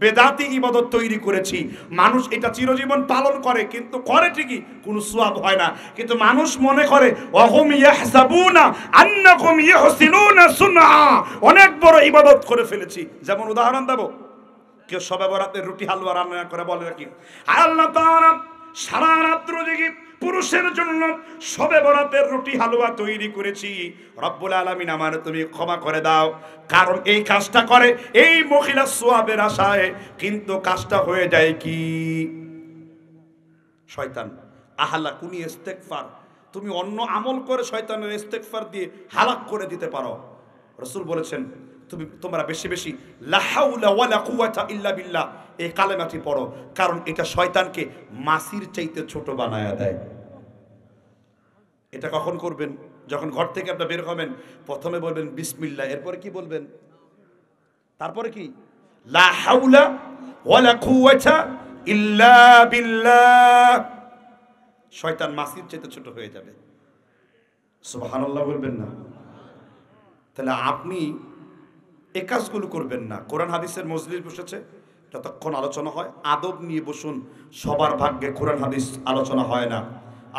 বেদাতি ইবাদত তৈরি করেছি। মানুষ এটা চিরজীবন পালন করে, কিন্তু করে ঠিকই, কোনো সওয়াব হয় না। কিন্তু মানুষ মনে করে ওয়াহুম ইয়াহসাবুনা আন্নাকুম ইহসিনুনা সুনআ, অনেক বড় ইবাদত করে ফেলেছি। যেমন উদাহরণ দেব, কেউ শবে বরাতের রুটি হালুয়া রান্না করে বলে নাকি আল্লাহ তাআলা সারা রাত জেগে পুরুষের জন্য শবে বরাতের রুটি হালুয়া তৈরি করেছি, রব্বুল আলামিন আমার তুমি ক্ষমা করে দাও। কারণ এই কাজটা করে এই মহিলা সওয়াবের আশায়, কিন্তু কাজটা হয়ে যায় কি শয়তান। আহলা কুনি ইস্তেগফার, তুমি অন্য আমল করে শয়তানের ইস্তেগফার দিয়ে হালাক করে দিতে পারো। রাসূল বলেছেন তোমরা বেশি বেশি লা হাওলা ওয়ালা কুওয়াতা ইল্লা বিল্লাহ এই কালেমাটি পড়ো, কারণ এটা শয়তানকে মাছির চাইতে ছোট বানায়া দেয়। এটা কখন করবেন? যখন ঘর থেকে আপনি বের হবেন, প্রথমে বলবেন বিসমিল্লাহ, এরপরে কি বলবেন? তারপরে কি? লা হাওলা ওয়ালা কুওয়াতা ইল্লা বিল্লাহ। শয়তান মাছির চাইতে ছোট হয়ে যাবে। সুবহানাল্লাহ বলবেন না? তাহলে আপনি এই কাজগুলো করবেন না। কোরআন হাদিসের মজলিস বসেছে, যতক্ষণ আলোচনা হয় আদব নিয়ে বসুন। সবার ভাগ্যে কোরআন হাদিস আলোচনা হয় না।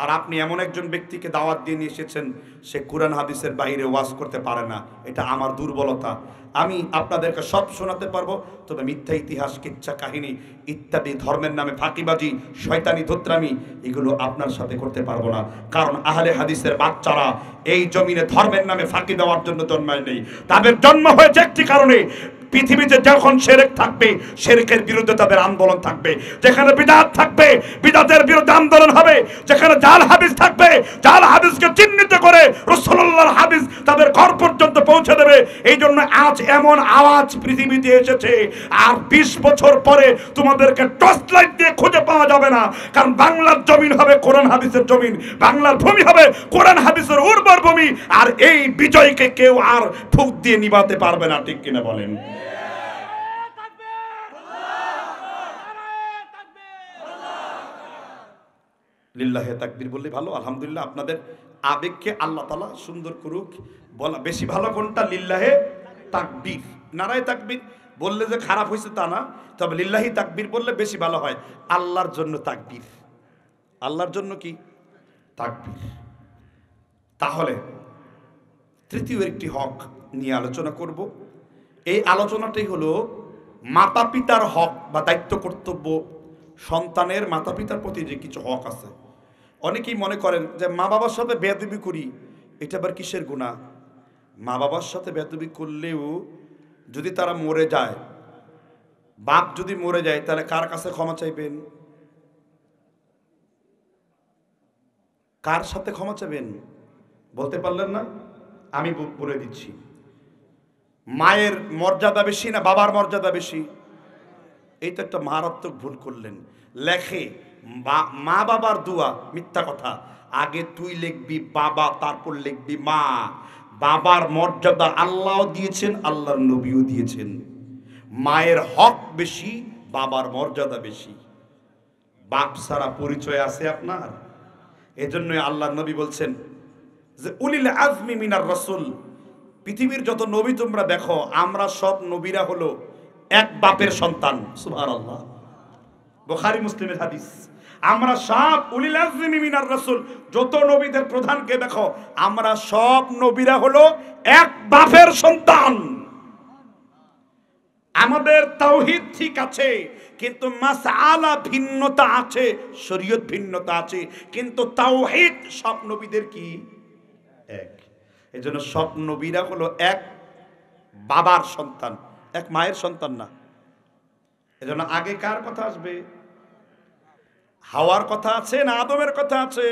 আর আপনি এমন একজন ব্যক্তিকে দাওয়াত দিয়ে নিয়ে এসেছেন, সে কোরআন হাদিসের বাইরে ওয়াজ করতে পারে না। এটা আমার দুর্বলতা। আমি আপনাদেরকে সব শোনাতে পারবো, তবে মিথ্যা ইতিহাস, কিচ্ছা কাহিনী ইত্যাদি, ধর্মের নামে ফাঁকিবাজি, শয়তানি ধোত্রামি, এগুলো আপনার সাথে করতে পারবো না। কারণ আহলে হাদিসের বাচ্চারা এই জমিনে ধর্মের নামে ফাঁকি দেওয়ার জন্য জন্মায় নেই। তাদের জন্ম হয়েছে একটি কারণে, পৃথিবীতে যখন শিরক থাকবে, শিরকের বিরুদ্ধে তাদের আন্দোলন থাকবে। যেখানে বিদআত থাকবে, বিদআতের বিরুদ্ধে আন্দোলন হবে। যেখানে জাল হাদিস থাকবে, জাল হাদিসকে চিহ্নিত করে রাসূলুল্লাহর হাদিস তাদের ঘর পর্যন্ত পৌঁছে দেবে। এই জন্য আজ এমন আওয়াজ পৃথিবীতে এসেছে, আর 20 বছর পরে তোমাদেরকে টর্চ লাইট দিয়ে খুঁজে পাওয়া যাবে না। কারণ বাংলার জমিন হবে কোরআন হাদিসের জমিন, বাংলার ভূমি হবে কোরআন হাদিসের উর্বর ভূমি। আর এই বিজয়কে কেউ আর ফুঁক দিয়ে নিভাতে পারবে না। ঠিক কিনা বলেন? লিল্লাহে তাকবীর বললে ভালো। আলহামদুলিল্লাহ, আপনাদের আবেগকে আল্লাহ তাআলা সুন্দর করুক। বলা বেশি ভালো কোনটা? লিল্লাহে তাকবীর। নারায়ে তাকবীর বললে যে খারাপ হয়েছে তা না, তবে লিল্লাহি তাকবীর বললে বেশি ভালো হয়। আল্লাহর জন্য তাকবীর, আল্লাহর জন্য কি তাকবীর। তাহলে তৃতীয় একটি হক নিয়ে আলোচনা করব। এই আলোচনাটাই হলো মাতা পিতার হক বা দায়িত্ব কর্তব্য। সন্তানের মাতা পিতার প্রতি যে কিছু হক আছে। অনেকেই মনে করেন যে মা বাবার সাথে বেয়াদবি করি, এটা আবার কিসের গুনাহ? মা বাবার সাথে বেয়াদবি করলেও যদি তারা মরে যায়, বাপ যদি মরে যায়, তাহলে কার কাছে ক্ষমা চাইবেন? কার সাথে ক্ষমা চাইবেন বলতে পারলেন না? আমি বলে দিচ্ছি। মায়ের মর্যাদা বেশি না বাবার মর্যাদা বেশি? এই তো একটা মারাত্মক ভুল করলেন। লেখে মা বাবার দোয়া, মিথ্যা কথা। আগে তুই লিখবি বাবা, তারপর লিখবি মা। বাবার মর্যাদা আল্লাহ দিয়েছেন, আল্লাহর নবীও দিয়েছেন। মায়ের হক বেশি, বাবার মর্যাদা বেশি। বাপ ছাড়া পরিচয় আছে আপনার? এজন্য আল্লাহর নবী বলছেন যে উলিল আজমি মিনার রাসূল, পৃথিবীর যত নবী তোমরা দেখো, আমরা সব নবীরা হলো এক বাপের সন্তান। সুবহানাল্লাহ, বুখারী মুসলিমের হাদিস। আমরা সব উলিল আজমি মিনার রাসূল, যত নবীদের প্রধানকে দেখো, আমরা সব নবীরা হলো এক বাপের সন্তান। আমাদের তাওহীদ ঠিক আছে, কিন্তু মাসআলা ভিন্নতা আছে, শরীয়ত ভিন্নতা আছে, কিন্তু তাওহীদ সব নবীদের কি এক। এজন্য সব নবীরা হলো এক বাবার সন্তান, এক মায়ের সন্তান না। এজন্য আগে কার কথা আসবে? হাওয়ার কথা আছে না আদমের কথা আছে?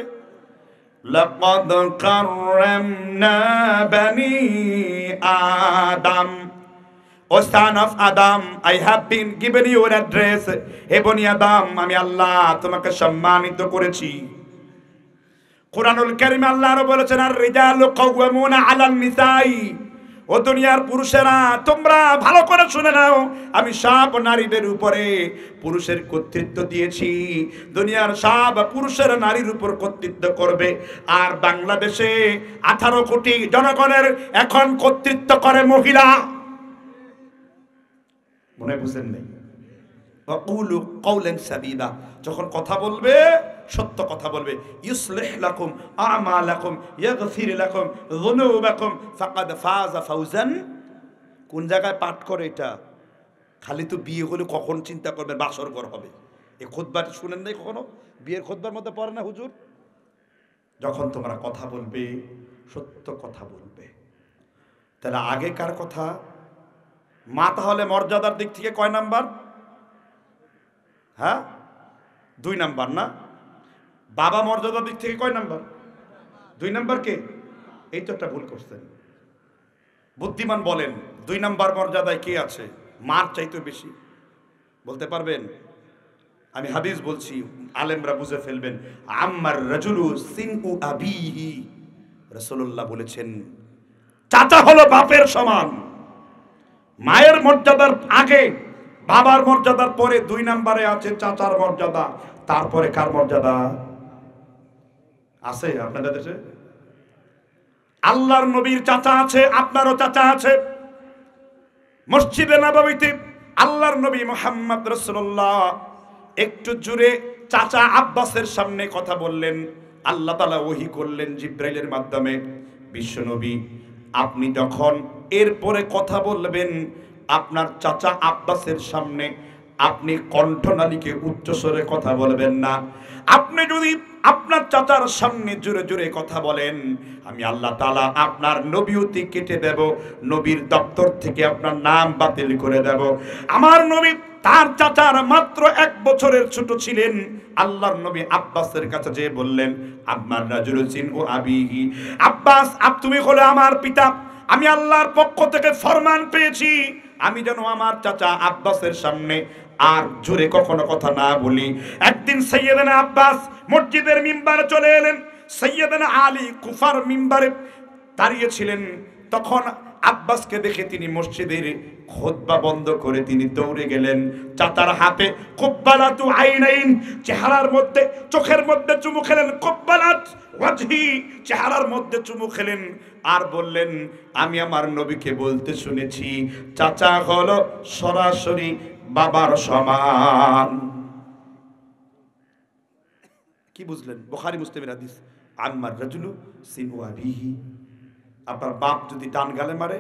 লাকাদ কাররামনা বানি আদম, O son of Adam, I have been given you an address. হে বনি আদম, আমি আল্লাহ তোমাকে সম্মানিত করেছি। কুরআনুল কারীমে আল্লাহ আরো বলেছেন, আর রিজালু কাওয়ামুনা আলান নিসাই। ও দুনিয়ার পুরুষেরা, তোমরা ভালো করে শুনে নাও, আমি সব নারীদের উপরে পুরুষের কর্তৃত্ব দিয়েছি। দুনিয়ার সব পুরুষেরা নারীর উপর কর্তৃত্ব করবে। আর বাংলাদেশে 18 কোটি জনগণের এখন কর্তৃত্ব করে মহিলা। মনে বুঝেন নাই? ওয়াকুলু কাওলান সাদীদা, যখন কথা বলবে সত্য কথা বলবে। ইউসলিহ লাকুম আমালাকুম ইয়াগফির লাকুম যুনুবাকুম ফাকাদ ফাযা ফাওজান। কোন জায়গায় পাঠ করে এটা? খালি তো বিয়ে হলে কখন চিন্তা করবে বাসর ঘর হবে। এই খুতবা শুনেন নাই কখনো? বিয়ের খুতবার মধ্যে পড়ে না হুজুর? যখন তোমরা কথা বলবে সত্য কথা বলবে। তাহলে আগে কার কথা? মা তাহলে মর্যাদার দিক থেকে কয় নাম্বার? হ্যাঁ, 2 নাম্বার না? বাবা মর্যাদার দিক থেকে কয় নাম্বার? 2 নাম্বার কে? এই তো একটা ভুল করছেন। বুদ্ধিমান বলেন 2 নাম্বার মর্যাদায় কে আছে মার চাইতে বেশি? বলতে পারবেন? আমি হাদিস বলছি, আলেমরা বুঝে ফেলবেন। আম্মার রাজুলু সিনউ আবিহি, রাসূলুল্লাহ বলেছেন চাচা হলো বাপের সমান। মায়ের মর্যাদার আগে বাবার মর্যাদার পরে 2 নম্বরে আছে চাচার মর্যাদা। তারপরে কার মর্যাদা আছে আপনাদের দেশে? আল্লাহর নবীর চাচা আছে, আপনারও চাচা আছে। মসজিদে নববীতে আল্লাহর নবী মুহাম্মদ রাসূলুল্লাহ একটু জোরে চাচা আব্বাসের সামনে কথা বললেন। আল্লাহ তাআলা ওহী করলেন জিব্রাইলের মাধ্যমে, বিশ্বনবী আপনি যখন এরপরে কথা বলবেন আপনার চাচা আব্বাসের সামনে আপনি কণ্ঠনালীকে উচ্চস্বরে কথা বলবেন না। আপনি যদি আপনার চাচার সামনে জোরে জোরে কথা বলেন আমি আল্লাহ তাআলা আপনার নবীয়তি কেটে দেব, নবীর দপ্তর থেকে আপনার নাম বাতিল করে দেব। আমার নবী তার চাচার মাত্র 1 বছরের ছোট ছিলেন। আল্লাহর নবী আব্বাসের কাছে যেয়ে বললেন আম্মার রাজুলুসিন ও আবিহি, আব্বাস তুমি হলে আমার পিতা, আমি আল্লাহর পক্ষ থেকে ফরমান পেয়েছি আমি যেন আমার চাচা আব্বাসের সামনে আর জোরে কখনো কথা না বলি। একদিন সাইয়েদনা আব্বাস মসজিদের মিম্বারে চলে এলেন। সাইয়েদনা আলী কুফার মিম্বারে দাঁড়িয়েছিলেন। তখন আব্বাসকে দেখে তিনি মসজিদের খুতবা বন্ধ করে তিনি দৌড়ে গেলেন। চাচার হাতে কুব্বালাতু আইনাইন, চেহারার মধ্যে চোখের মধ্যে চুমু খেলেন। কুব্বালাত ওয়াজহি, চেহারার মধ্যে চুমু খেলেন আর বললেন আমি আমার নবীকে বলতে শুনেছি চাচা হলো সরাসরি বাবার সমান। কি বুঝলেন? বুখারী মুসলিমের হাদিস, আম্মার রাজুলু সিনু আবিহি, আপনার বাপ যদি ডান গালে মারে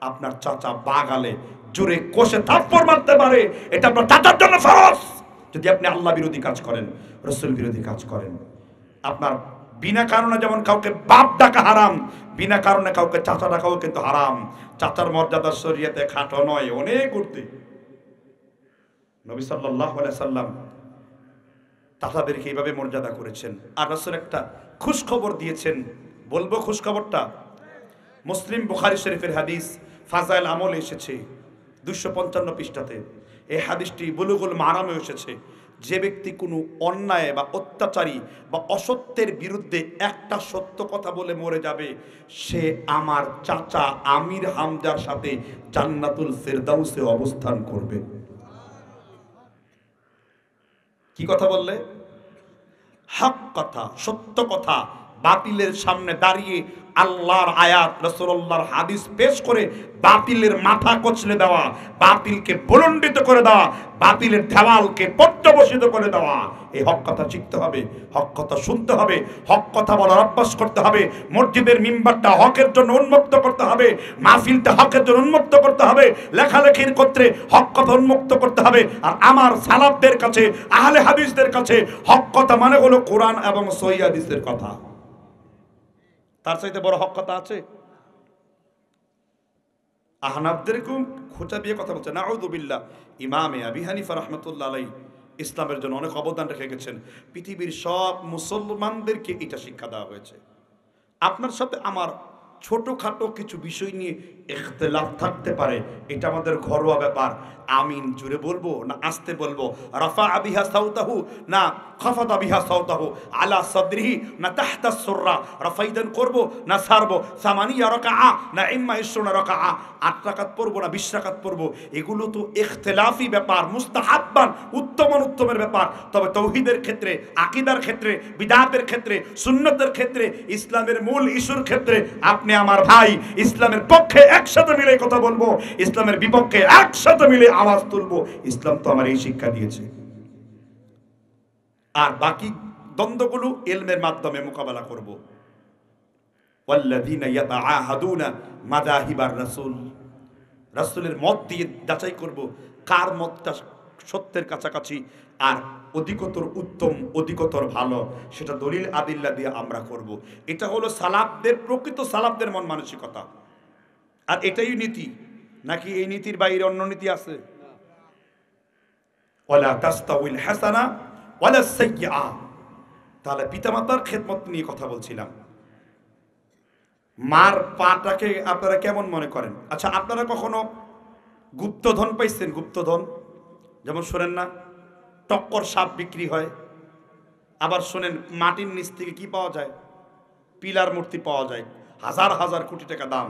আপনার চাচা বা গালে জোরে কষে থাপ্পড় মারতে পারে, এটা আপনার চাচার জন্য ফরজ। যদি আপনি আল্লাহ বিরোধী কাজ করেন, রাসূল বিরোধী কাজ করেন, আপনার বিনা কারণে যেমন কাউকে বাপ ডাকা হারাম, বিনা কারণে কাউকে চাচা ডাকাও কিন্তু হারাম। চাচার মর্যাদা শরীয়তে খাটো নয়, অনেক উঠতে। নবী সাল্লাল্লাহু আলাইহি সাল্লাম চাচাদেরকে এইভাবে মর্যাদা করেছেন। আর রাসূল একটা খুশখবর দিয়েছেন, বলবো খুশখবরটা? মুসলিম বুখারী শরীফের হাদিস ফাজাইল আমল এসেছে 255 পৃষ্ঠাতে। এই হাদিসটি বুলুগুল মারামে এসেছে। যে ব্যক্তি কোনো অন্যায় বা অত্যাচারী বা অসত্যের বিরুদ্ধে একটা সত্য কথা বলে মরে যাবে সে আমার চাচা আমির হামজার সাথে জান্নাতুল ফেরদাউসে অবস্থান করবে। কি কথা বললে? হক কথা, সত্য কথা। বাতিলের সামনে দাঁড়িয়ে আল্লাহর আয়াত রাসূলুল্লাহর হাদিস পেশ করে বাতিলের মাথা কচলে দেওয়া, বাতিলকে বুলন্ডিত করে দেওয়া, বাতিলের দেওয়ালকে পর্যবসিত করে দেওয়া, এই হক কথা শিখতে হবে, হক কথা শুনতে হবে, হক কথা বলার অভ্যাস করতে হবে। মসজিদের মিম্বারটা হকের জন্য উন্মুক্ত করতে হবে, মাহফিলটা হকের জন্য উন্মুক্ত করতে হবে, লেখালেখির ক্ষেত্রে হক কথা উন্মুক্ত করতে হবে। আর আমার সালাফদের কাছে, আহলে হাদিসদের কাছে হক কথা মানে হলো কোরআন এবং সহিহ হাদিসের কথা। তার চাইতে বড় হক কথা আছে? আহনাফদেরকেও খোঁচা দিয়ে কথা বলছে, নাউযুবিল্লাহ। ইমামে আবি হানিফা রাহমাতুল্লাহ আলাইহি ইসলামের জন্য অনেক অবদান রেখে গেছেন। পৃথিবীর সব মুসলমানদেরকে এটা শিক্ষা দেওয়া হয়েছে। আপনার সাথে আমার ছোটখাটো কিছু বিষয় নিয়ে ইখতিলাফ থাকতে পারে, এটা আমাদের ঘরোয়া ব্যাপার। আমিন জুড়ে বলবো না আস্তে বলবো? রাফা বিহা সাউতাহু না খাফাদা বিহা সাউতাহু, আলা সাদরিহি না তাহতা সুররা, রাফাইদান করব না সারবো, সামানিয়া রাকাআ না ইম্মা 20 রাকাআ, 8 রাকাত পড়বো না 20 রাকাত পড়বো, এগুলো তো ইখতিলাফি ব্যাপার, মুস্তাহাব্বান উত্তমের ব্যাপার। তবে তাওহীদের ক্ষেত্রে, আকীদার ক্ষেত্রে, বিদআতের ক্ষেত্রে, সুন্নতের ক্ষেত্রে, ইসলামের মূল ইস্যুর ক্ষেত্রে আপনি আমার ভাই, ইসলামের পক্ষে একসাথে মিলে কথা বলবো, ইসলামের বিপক্ষে একসাথে মিলে আওয়াজ তুলবো। ইসলাম তো আমার এই শিক্ষা দিয়েছে। আর বাকি দ্বন্দ্বগুলো ইলমের মাধ্যমে মোকাবেলা করব। ওয়াল্লাযীনা ইয়াতাআহাদুনা মাযাহিবার রাসূল, রাসূলের মত দিয়ে যাচাই করব কার মতটা সত্যের কাছাকাছি আর অধিকতর উত্তম, অধিকতর ভালো, সেটা দলিল আদিল্লা দিয়ে আমরা করব। এটা হলো সালাফদের, প্রকৃত সালাফদের মন মানসিকতা। আর এটাই নীতি, নাকি এই নীতির বাইরে অন্য নীতি আছে? ওয়ালা তাস্তাউল হাসানা ওয়ালা সাইয়্যা। তাহলে পিতামাতার খেদমত নিয়ে কথা বলছিলাম। মার পাটাকে আপনারা কেমন মনে করেন? আচ্ছা, আপনারা কখনো গুপ্তধন পাইছেন? গুপ্তধন যেমন শোনেন না, টক্কর সাপ বিক্রি হয়। আবার শোনেন মাটির নিচ থেকে কি পাওয়া যায়? পিলার মূর্তি পাওয়া যায়, হাজার হাজার কোটি টাকা দাম।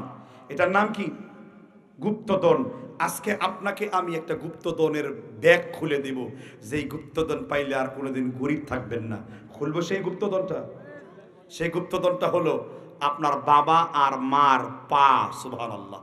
এটার নাম কি? গুপ্তধন। আজকে আপনাকে আমি একটা গুপ্তধনের ব্যাগ খুলে দেব, যেই গুপ্তধন পাইলে আর কোনোদিন গরিব থাকবেন না। খুলবো সেই গুপ্তধনটা। সেই গুপ্তধনটা হলো আপনার বাবা আর মার পা। সুবহানাল্লাহ।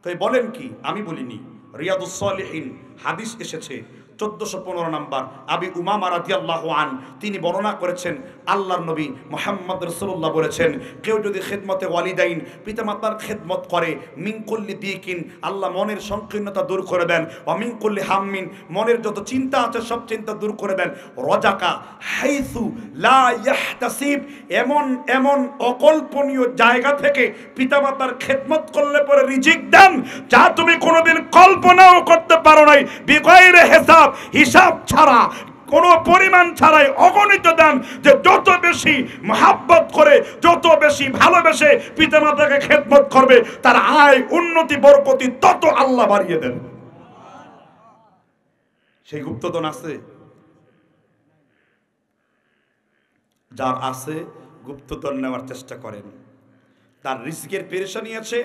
তাই বলেন কি? আমি বলিনি, রিয়াদুস সালিহিন হাদিস এসেছে, 1415 নাম্বার আবি উমামা রাদিয়াল্লাহু আন তিনি বর্ণনা করেছেন আল্লাহর নবী মুহাম্মদ রাসূলুল্লাহ বলেছেন, কেউ যদি খিদমতে ওয়ালিদাইন পিতামাতার খিদমত করে মিন কুল্লি দিকিন আল্লাহ মনের সংকীর্ণতা দূর করে দেন, ওয়া মিন কুল্লি হাম্মিন মনের যত চিন্তা আছে সব চিন্তা দূর করে দেন, রাজাকা হাইসু লা ইয়াহতাসিব এমন এমন অকল্পনীয় জায়গা থেকে পিতামাতার খিদমত করলে পরে রিজিক দেন যা তুমি কোনোদিন কল্পনাও করতে পারো নাই, বিগয়রে হিসাব হিসাব ছাড়া কোনো পরিমাণ ছাড়াই অগণিত দেন। যে যত বেশি মহাব্বত করে যত বেশি ভালোবেসে পিতামাতাকে খেদমত করবে তার আয় উন্নতি বরকতি তত আল্লাহ বাড়িয়ে দেন। সেই গুপ্তধন আছে যার আছে, গুপ্তধন নেওয়ার চেষ্টা করেন। তার রিজিকের পেরেশানি আছে,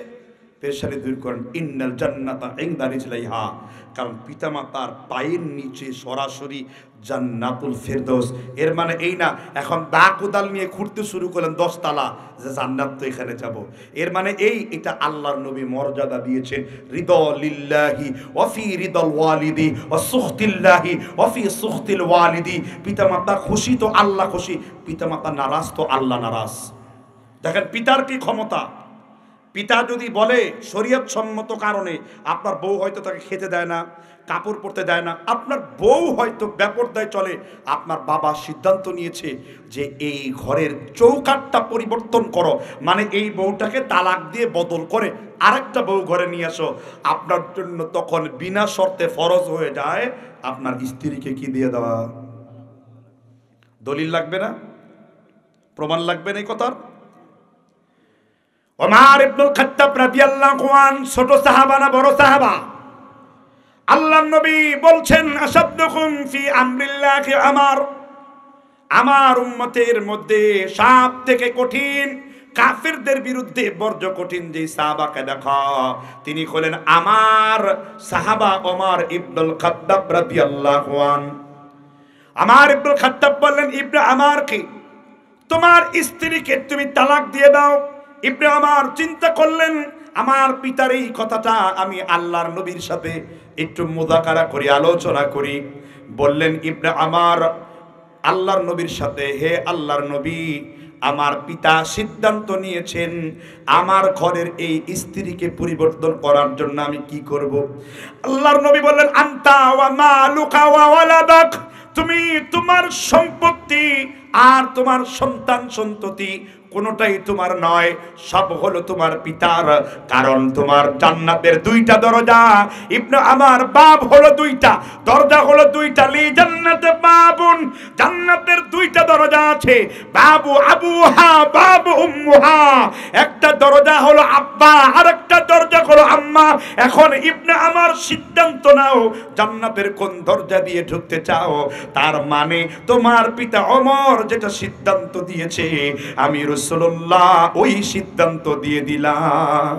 পেরেশানি দূর করেন। ইন্নাল জান্নাতা ইনদা রিজলাইহা, কারণ পিতামাতার পায়ের নিচে সরাসরি জান্নাতুল ফেরদৌস। এর মানে এই না এখন দা কোদাল নিয়ে খুঁড়তে শুরু করলেন 10 তালা যে জান্নাত তো এখানে যাব। এর মানে এটা আল্লাহর নবী মর্যাদা দিয়েছেন রিদা লিল্লাহি ওয়া ফি রিদাল ওয়ালিদি ওয়া সুখতিল্লাহি ওয়া ফি সুখতিল ওয়ালিদি। পিতামাতা খুশি তো আল্লাহ খুশি, পিতামাতা নারাজ তো আল্লাহ নারাজ। দেখেন পিতার কি ক্ষমতা। পিতা যদি বলে শরীয়ত সম্মত কারণে আপনার বউ হয়তো তাকে খেতে দেয় না, কাপড় পরতে দেয় না, আপনার বউ হয়তো বেপরদায় চলে, আপনার বাবা সিদ্ধান্ত নিয়েছে যে এই ঘরের চৌকাঠটা পরিবর্তন করো, মানে এই বউটাকে তালাক দিয়ে বদল করে আরেকটা বউ ঘরে নিয়ে আসো, আপনার জন্য তখন বিনা শর্তে ফরজ হয়ে যায় আপনার স্ত্রীকে কি দিয়ে দেওয়া। দলিল লাগবে না, প্রমাণ লাগবে না এই কথার। ওমর ইবনুল খাত্তাব রাদিয়াল্লাহু আনহু ছোট সাহাবা না বড় সাহাবা? আল্লাহর নবী বলছেন আসাদুকুম ফি আমরিল্লাহি আমার উম্মতের মধ্যে সব থেকে কঠিন কাফিরদের বিরুদ্ধে বর্জ্য কঠিন যে সাহাবাকে দেখো তিনি হলেন আমার সাহাবা ওমর ইবনুল খাত্তাব রাদিয়াল্লাহু আনহু। ওমর ইবনুল খাত্তাব বললেন ইবনে আমারকে তোমার স্ত্রীকে তুমি তালাক দিয়ে দাও। ইবনে আমার চিন্তা করলেন আমার পিতার এই কথাটা আমি আল্লাহর নবীর সাথে একটু মুযাকারা করি, আলোচনা করি। বললেন ইবনে আমার আল্লাহর নবীর সাথে, হে আল্লাহর নবী আমার পিতা সিদ্ধান্ত নিয়েছেন আমার ঘরের এই স্ত্রীকে পরিবর্তন করার জন্য আমি কি করব। আল্লাহর নবী বললেন আনতা ওয়া মালুকা ওয়া ওয়ালাদাক, তুমি তোমার সম্পত্তি আর তোমার সন্তান সন্ততি কোনোটাই তোমার নয়, সব হলো তোমার পিতার। কারণ তোমার জান্নাতের 2টা দরজা, ইবনে আমার বাপ হলো 2টা দরজা, হলো 2টা লি জান্নাতে বাবুন, জান্নাতের 2টা দরজা আছে, বাবু আবুহা বাবু উম্মুহা। একটা দরজা হলো আব্বা আর একটা দরজা হলো আম্মা। এখন ইবনে আমার সিদ্ধান্ত নাও জান্নাতের কোন দরজা দিয়ে ঢুকতে চাও। তার মানে তোমার পিতা ওমর যেটা সিদ্ধান্ত দিয়েছে আমি রাসূলুল্লাহ ওই সিদ্ধান্ত দিয়ে দিলাম।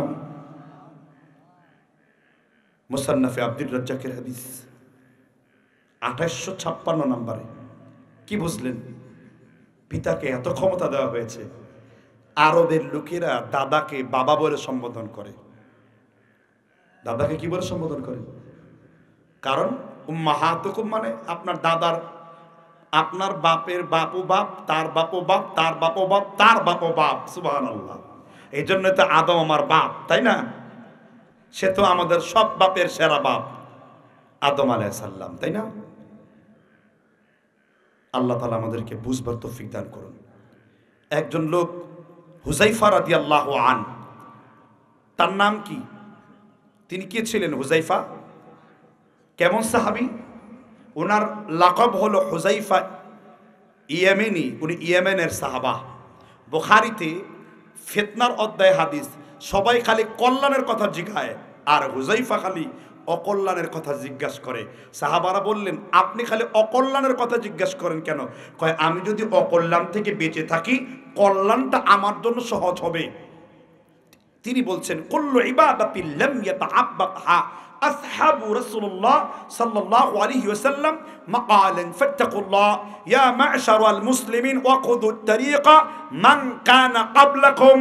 মুসান্নাফে আব্দুর রাজ্জাকের হাদিস 2856 নম্বরে। কি বুঝলেন? পিতাকে এত ক্ষমতা দেওয়া হয়েছে। আরবের লোকেরা দাদাকে বাবা বলে সম্বোধন করে। দাদাকে কি বলে সম্বোধন করে? কারণ উম্মাহাতুকুম মানে আপনার দাদার, আপনার বাপের বাপও বাপ, তার বাপও বাপ, তার বাপও বাপ, তার বাপও বাপ। সুবহানাল্লাহ। এই জন্য তো আদম আমার বাপ, তাই না? সে তো আমাদের সব বাপের সেরা বাপ আদম আলাইহিস সালাম, তাই না? আল্লাহ তাআলা আমাদেরকে বুঝবার তৌফিক দান করুন। একজন লোক হুযায়ফা রাদিয়াল্লাহু আনহু, তার নাম কি? তিনি কে ছিলেন? হুযায়ফা কেমন সাহাবী? ওনার লাকব হলো হুযায়ফা ইয়ামানি, উনি ইয়েমেনের সাহাবা। বুখারীতে ফিতনার অধ্যায় হাদিস, সবাই খালি কল্যাণের কথা জিজ্ঞায় আর হুযায়ফা খালি অকল্যাণের কথা জিজ্ঞাসা করে। সাহাবারা বললেন আপনি খালি অকল্যাণের কথা জিজ্ঞাসা করেন কেন? কয় আমি যদি অকল্যাণ থেকে বেঁচে থাকি কল্যাণটা আমার জন্য সহজ হবে। তিনি বলছেন কুল্লু ইবাদাতিন লাম ইয়াতাআব্বাহা আসহাবু রাসূলুল্লাহ সাল্লাল্লাহু আলাইহি ওয়াসাল্লাম মাকালান ফাত্তাকুল্লাহ ইয়া মা'শারাল মুসলিমিন ওয়াখুদুত তারিকা মান কানা ক্বাবলাকুম।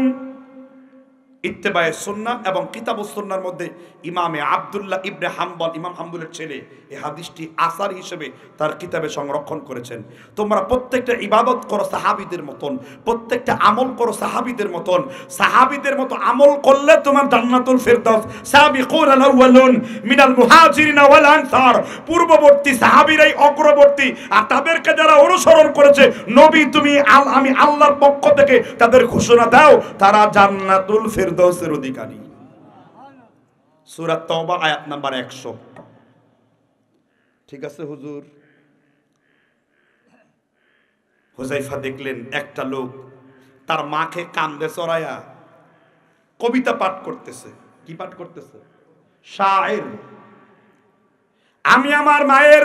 ইত্তেবায়ে সুন্নাহ এবং কিতাবুস সুন্নাহর মধ্যে ইমামে আব্দুল্লাহ ইবনে হাম্বল, ইমাম হাম্বলের ছেলে, এই হাদিসটি আসার হিসেবে তার কিতাবে সংরক্ষণ করেছেন। তোমরা প্রত্যেকটা ইবাদত করো সাহাবীদের মতন, প্রত্যেকটা আমল করো সাহাবীদের মতন। সাহাবীদের মতো আমল করলে তোমার জান্নাতুল ফেরদাউস। সাবিকুনাল আউয়ালুন মিনাল মুহাজিরিন ওয়াল আনসার, পূর্ববর্তী সাহাবীরাই অগ্রবর্তী, আর তাদেরকে যারা অনুসরণ করেছে, নবী তুমি আমি আল্লাহর পক্ষ থেকে তাদের ঘোষণা দাও তারা জান্নাতুল ফেরদাউসের অধিকারী। সূরা তাওবা আয়াত নাম্বার 100। ঠিক আছে হুজুর? হুযায়ফা দেখলেন একটা লোক তার মাকে কান্দে চড়ায়া কবিতা পাঠ করতেছে। কি পাঠ করতেছে? শায়ের। আমি আমার মায়ের